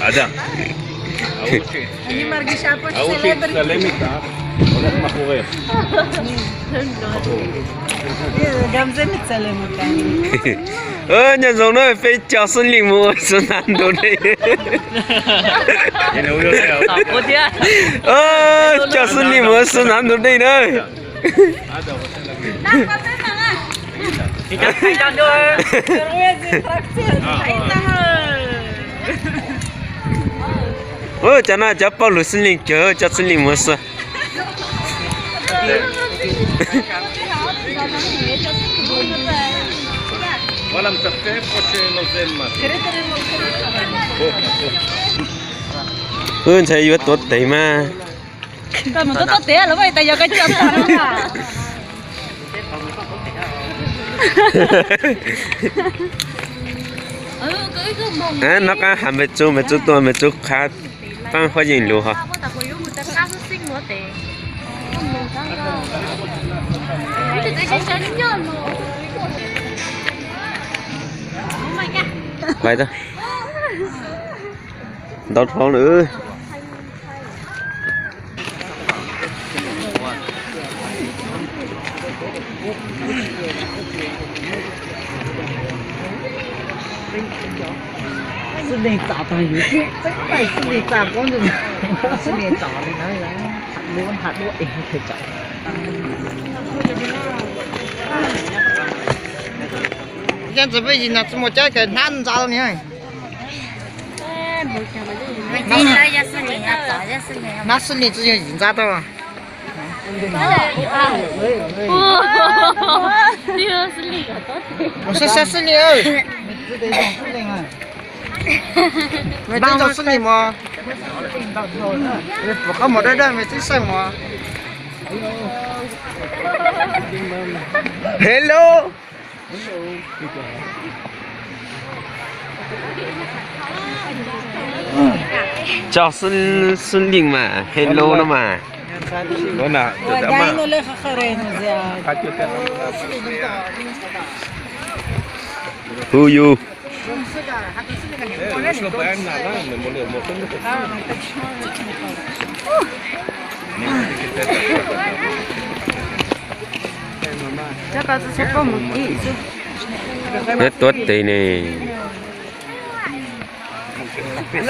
אדם. אני מרגישה פה ההוא שהצטלם איתך, הולך מאחוריך. גם זה מצלם אותנו. nhà giống nó phải cho xuân lì mua xuân ăn đồ đây הנה הוא יודע. cho xuân lì mua xuân ăn đồ đây nữa chả na chả bao lúa xuân lì chờ cho xuân lì mua xuân וואלה מצפצף או שנוזל משהו? chạy vô tốt đấy mà Còn một tốt té là vậy, tại giờ cái chậm là nó có hàm một chút to một chút khác tăng hoa gì luôn hả vậy thôi đốt pháo nữa Sư đề tạo tài hữu thế, chắc phải sư đề tạo con rừng. Sư đề tạo thì nói là hạt đũa thì không thể chọn. Cái chuẩn bị gì nào một trái cái năn ra đâu nhỉ? Nát sư đề chỉ nhìn ra thôi. Sao sư đề ơi? Mày tính cho xin gì mà? Có một đây đây mày tính xem mà. Hello. cho xuân đình mà hello nó mà לא נע, אתה יודע מה? עדיין הולך אחרינו זה אחת יותר. who you יש לו בעיה עם נעליים, הם מוצאים לך. rất tốt đấy này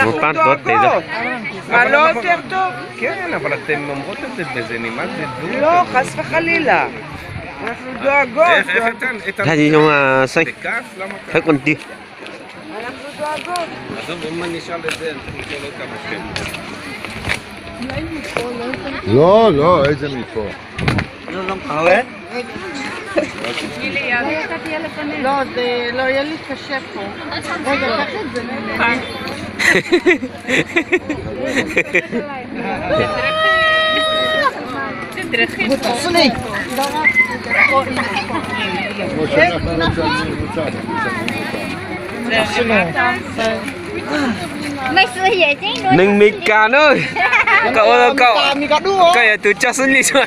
một phát tốt đấy rồi מה לא יותר טוב? כן, אבל אתן אומרות את זה באיזה נימת זלזול. לא, חס וחלילה. אנחנו דואגות. איך איתן? thay gì trong mà xanh בכעס? למה כעס? thấy con đi אנחנו דואגות. עזוב, אם אני אשאל את זה, אני צריך לשאול אותה בשם. לא, איזה מפה. לא, זה לא יהיה לי קשה פה. רגע, קח את זה. תעשו לי. Mày sửa vậy chứ nuôi nâng mi cà nữa cậu Mì cá đu hả? cái từ cho xuân đi rồi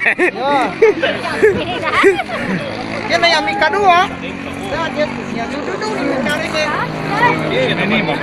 Cái này là mì cá đu hả? Dạ, nhà chú đu thì mình nào đây xem. אני ממש